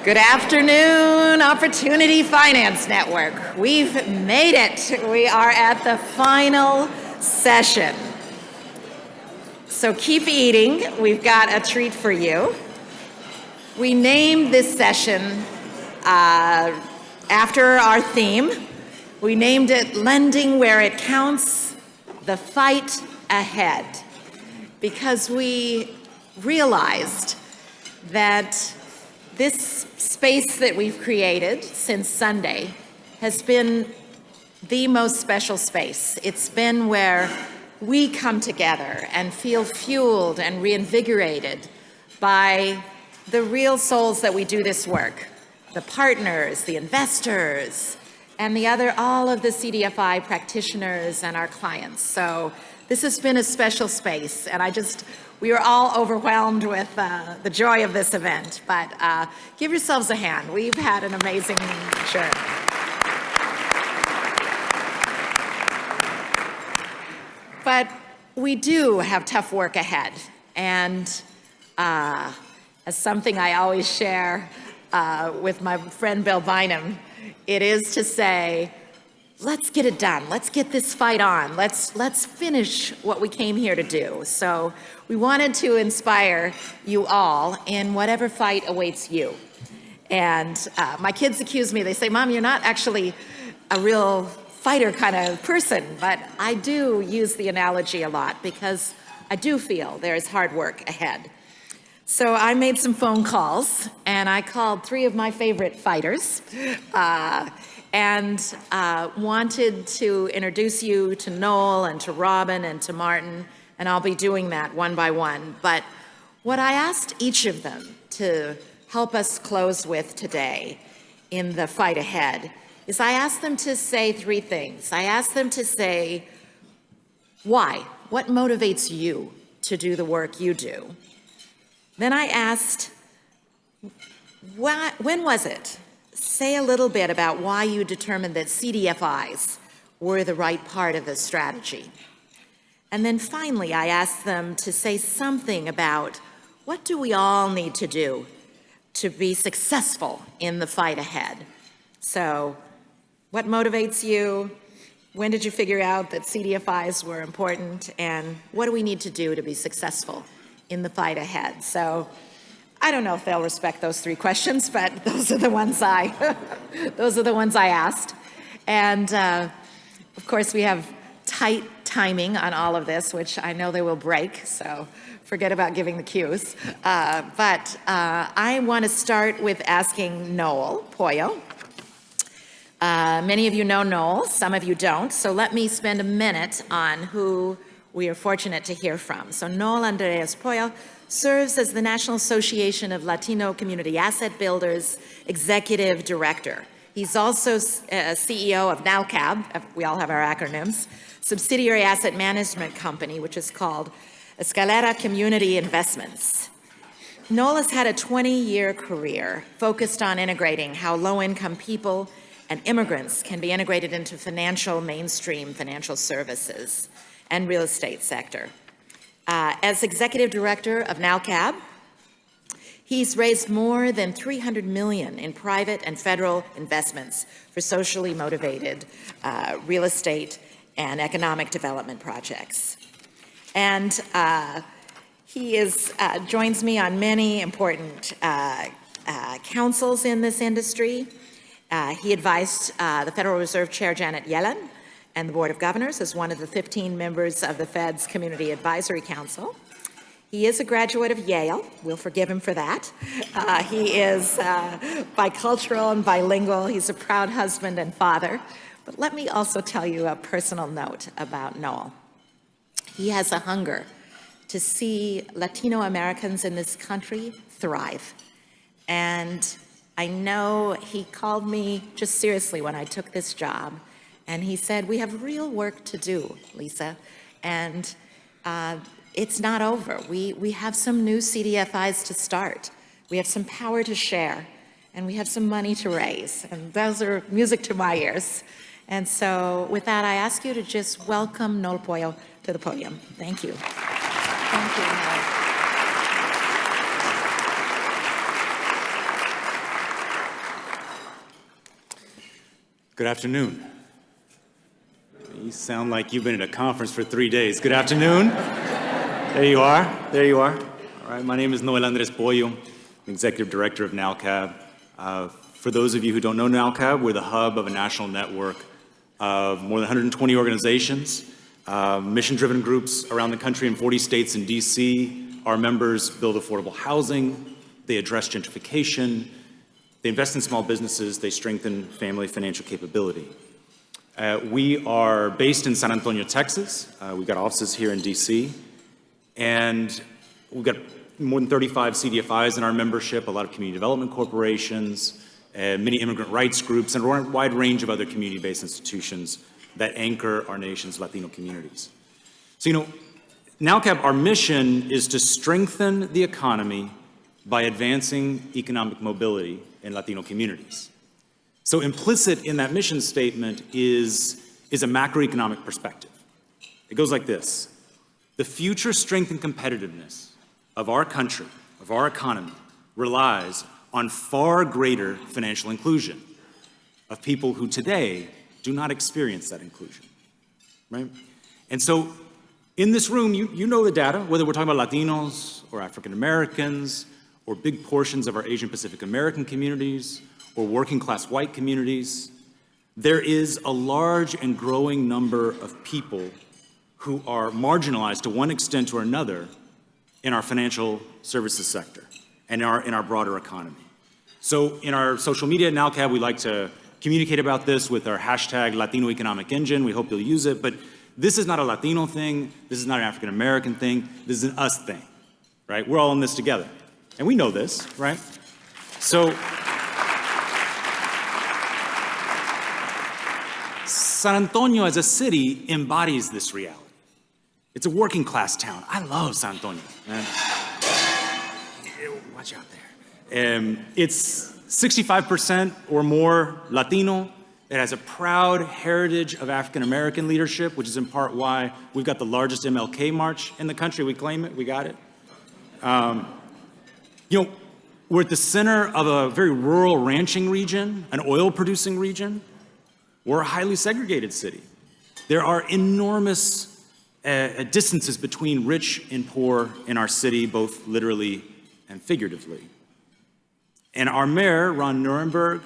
Good afternoon, Opportunity Finance Network. We've made it. We are at the final session. So keep eating. We've got a treat for you. We named this session after our theme. We named it Lending Where It Counts, the Fight Ahead, because we realized that this space that we've created since Sunday has been the most special space. It's been where we come together and feel fueled and reinvigorated by the real souls that we do this work, the partners, the investors, and all of the CDFI practitioners and our clients. So this has been a special space, and we are all overwhelmed with the joy of this event, but give yourselves a hand. We've had an amazing journey. But we do have tough work ahead, and as something I always share with my friend Bill Bynum, it is to say, let's get it done. Let's get this fight on. Let's finish what we came here to do. So we wanted to inspire you all in whatever fight awaits you. And my kids accuse me. They say, Mom, you're not actually a real fighter kind of person. But I do use the analogy a lot because I do feel there is hard work ahead. So I made some phone calls, and I called 3 of my favorite fighters. And wanted to introduce you to Noel and to Robin and to Martin, and I'll be doing that one by one. But what I asked each of them to help us close with today in the fight ahead is I asked them to say 3 things. I asked them to say, why? What motivates you to do the work you do? Then I asked, when was it? Say a little bit about why you determined that CDFIs were the right part of the strategy. And then finally, I asked them to say something about what do we all need to do to be successful in the fight ahead. So what motivates you? When did you figure out that CDFIs were important? And what do we need to do to be successful in the fight ahead? So I don't know if they'll respect those 3 questions, but those are the ones I asked. And of course, we have tight timing on all of this, which I know they will break, so forget about giving the cues. But I want to start with asking Noel Poyo. Many of you know Noel, some of you don't, so let me spend a minute on who we are fortunate to hear from. So Noel Andreas Poyo serves as the National Association of Latino Community Asset Builders Executive Director. He's also CEO of NALCAB, we all have our acronyms, subsidiary asset management company, which is called Escalera Community Investments. Noel has had a 20-year career focused on integrating how low-income people and immigrants can be integrated into mainstream financial services and real estate sector. As executive director of NALCAB, he's raised more than $300 million in private and federal investments for socially motivated real estate and economic development projects. And he joins me on many important councils in this industry. He advised the Federal Reserve Chair Janet Yellen and the Board of Governors as one of the 15 members of the Fed's Community Advisory Council. He is a graduate of Yale. We'll forgive him for that. He is bicultural and bilingual. He's a proud husband and father. But let me also tell you a personal note about Noel. He has a hunger to see Latino Americans in this country thrive. And I know he called me just seriously when I took this job. And he said, we have real work to do, Lisa, and it's not over. We have some new CDFIs to start. We have some power to share, and we have some money to raise. And those are music to my ears. And so with that, I ask you to just welcome Noel Poyo to the podium. Thank you. Thank you, Noel. Good afternoon. You sound like you've been at a conference for 3 days. Good afternoon. There you are. There you are. All right, my name is Noel Poyo. I'm Executive Director of NALCAB. For those of you who don't know NALCAB, we're the hub of a national network of more than 120 organizations, mission-driven groups around the country in 40 states and DC. Our members build affordable housing, they address gentrification, they invest in small businesses, they strengthen family financial capability. We are based in San Antonio, Texas. We've got offices here in DC, and we've got more than 35 CDFIs in our membership, a lot of community development corporations, many immigrant rights groups, and a wide range of other community-based institutions that anchor our nation's Latino communities. So, NALCAB, our mission is to strengthen the economy by advancing economic mobility in Latino communities. So implicit in that mission statement is a macroeconomic perspective. It goes like this: the future strength and competitiveness of our country, of our economy, relies on far greater financial inclusion of people who today do not experience that inclusion, right? And so in this room, you know the data, whether we're talking about Latinos or African Americans or big portions of our Asian Pacific American communities or working class white communities, there is a large and growing number of people who are marginalized to one extent or another in our financial services sector and in our broader economy. So in our social media at NALCAB, we like to communicate about this with our hashtag Latino Economic Engine. We hope you'll use it, but this is not a Latino thing. This is not an African American thing. This is an us thing, right? We're all in this together. And we know this, right? So San Antonio as a city embodies this reality. It's a working class town. I love San Antonio, man. Watch out there. It's 65% or more Latino. It has a proud heritage of African American leadership, which is in part why we've got the largest MLK march in the country. We claim it, we got it. We're at the center of a very rural ranching region, an oil producing region. We're a highly segregated city. There are enormous distances between rich and poor in our city, both literally and figuratively. And our mayor, Ron Nuremberg,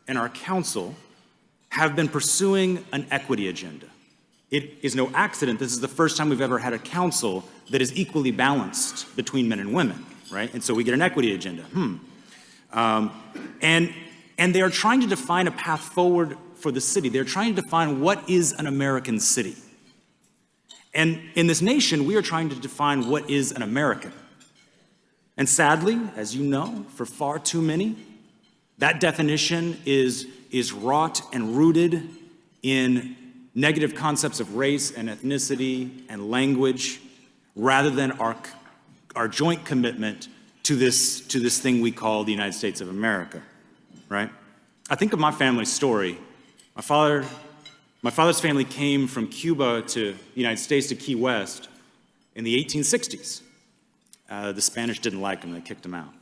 and our council have been pursuing an equity agenda. It is no accident this is the first time we've ever had a council that is equally balanced between men and women, right? And so we get an equity agenda. And they are trying to define a path forward for the city. They're trying to define what is an American city. And in this nation, we are trying to define what is an American. And sadly, as you know, for far too many, that definition is wrought and rooted in negative concepts of race and ethnicity and language, rather than our joint commitment to this thing we call the United States of America, right? I think of my family's story. My father's family came from Cuba to the United States, to Key West, in the 1860s. The Spanish didn't like him, they kicked him out.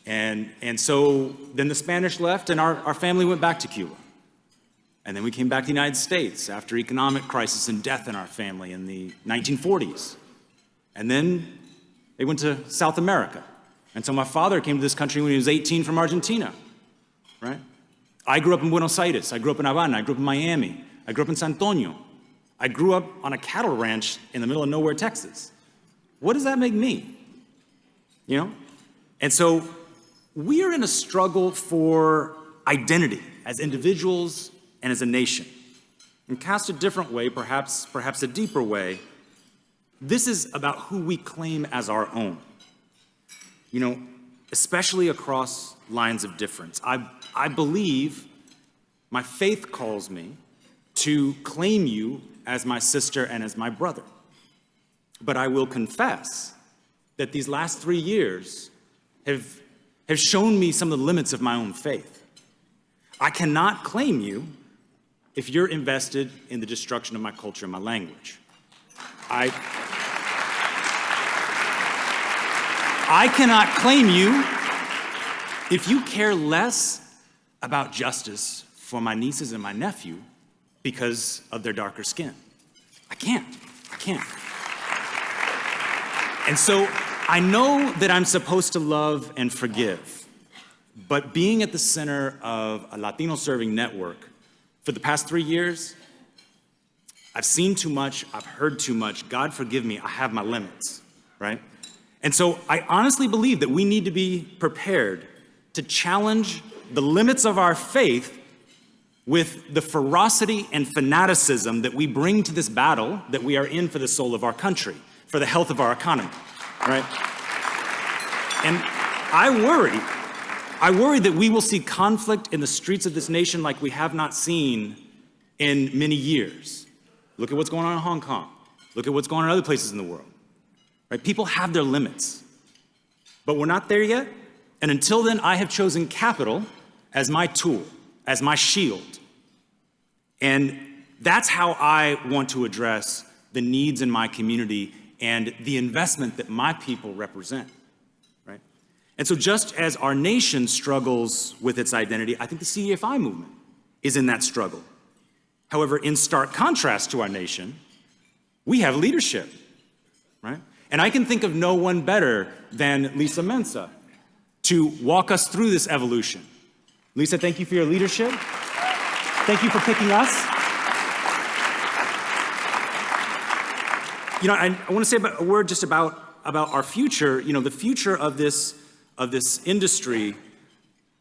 And so then the Spanish left and our family went back to Cuba. And then we came back to the United States after economic crisis and death in our family in the 1940s. And then they went to South America. And so my father came to this country when he was 18 from Argentina, right? I grew up in Buenos Aires, I grew up in Havana, I grew up in Miami, I grew up in San Antonio. I grew up on a cattle ranch in the middle of nowhere, Texas. What does that make me? And so we are in a struggle for identity as individuals and as a nation. And cast a different way, perhaps a deeper way, this is about who we claim as our own. Especially across lines of difference. I believe my faith calls me to claim you as my sister and as my brother. But I will confess that these last 3 years have shown me some of the limits of my own faith. I cannot claim you if you're invested in the destruction of my culture and my language. I cannot claim you if you care less about justice for my nieces and my nephew because of their darker skin. I can't. And so I know that I'm supposed to love and forgive, but being at the center of a Latino serving network for the past 3 years, I've seen too much, I've heard too much. God forgive me, I have my limits, right? And so I honestly believe that we need to be prepared to challenge the limits of our faith with the ferocity and fanaticism that we bring to this battle that we are in for the soul of our country, for the health of our economy, right? And I worry that we will see conflict in the streets of this nation like we have not seen in many years. Look at what's going on in Hong Kong. Look at what's going on in other places in the world, right? People have their limits, but we're not there yet. And until then, I have chosen capital as my tool, as my shield. And that's how I want to address the needs in my community and the investment that my people represent, right? And so just as our nation struggles with its identity, I think the CDFI movement is in that struggle. However, in stark contrast to our nation, we have leadership, right? And I can think of no one better than Lisa Mensah to walk us through this evolution. Lisa, thank you for your leadership. Thank you for picking us. You know, I want to say a word just about our future. You know, the future of this industry,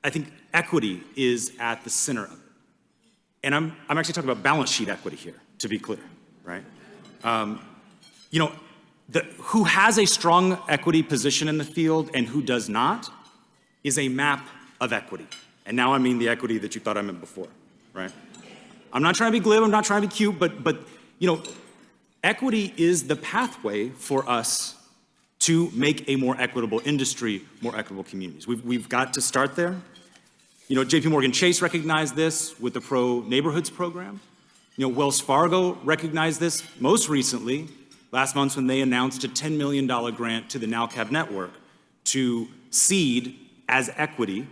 I think equity is at the center of it. And I'm actually talking about balance sheet equity here, to be clear, right? You know, who has a strong equity position in the field and who does not is a map of equity. And now I mean the equity that you thought I meant before, right? I'm not trying to be glib, I'm not trying to be cute, but you know, equity is the pathway for us to make a more equitable industry, more equitable communities. We've got to start there. You know, JP Morgan Chase recognized this with the Pro Neighborhoods program. You know, Wells Fargo recognized this most recently last month when they announced a $10 million grant to the NALCAB network to seed as equity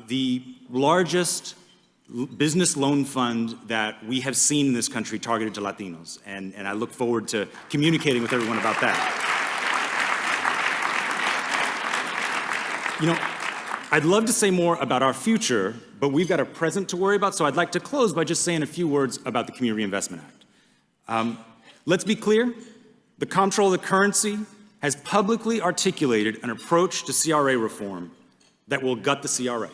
the largest business loan fund that we have seen in this country targeted to Latinos. And I look forward to communicating with everyone about that. You know, I'd love to say more about our future, but we've got a present to worry about, so I'd like to close by just saying a few words about the Community Reinvestment Act. Let's be clear, the Comptroller of the Currency has publicly articulated an approach to CRA reform that will gut the CRA.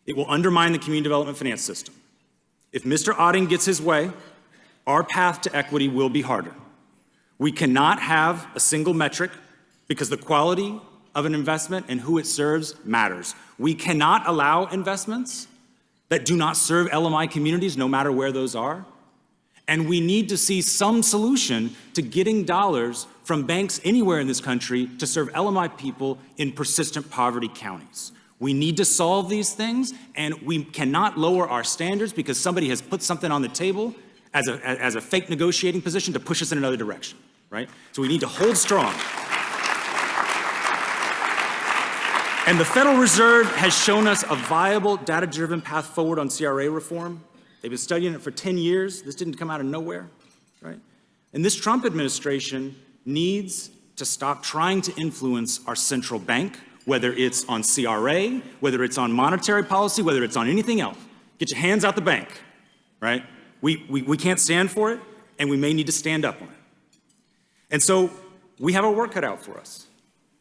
It will undermine the community development finance system. If Mr. Otting gets his way, our path to equity will be harder. We cannot have a single metric because the quality of an investment and who it serves matters. We cannot allow investments that do not serve LMI communities, no matter where those are. And we need to see some solution to getting dollars from banks anywhere in this country to serve LMI people in persistent poverty counties. We need to solve these things, and we cannot lower our standards because somebody has put something on the table as a fake negotiating position to push us in another direction, right? So we need to hold strong. And the Federal Reserve has shown us a viable, data-driven path forward on CRA reform. They've been studying it for 10 years. This didn't come out of nowhere, right? And this Trump administration needs to stop trying to influence our central bank, whether it's on CRA, whether it's on monetary policy, whether it's on anything else. Get your hands out the bank, right? We can't stand for it, and we may need to stand up on it. And so we have our work cut out for us,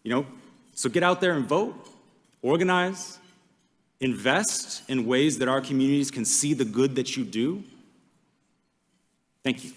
you know? So get out there and vote, organize, invest in ways that our communities can see the good that you do. Thank you.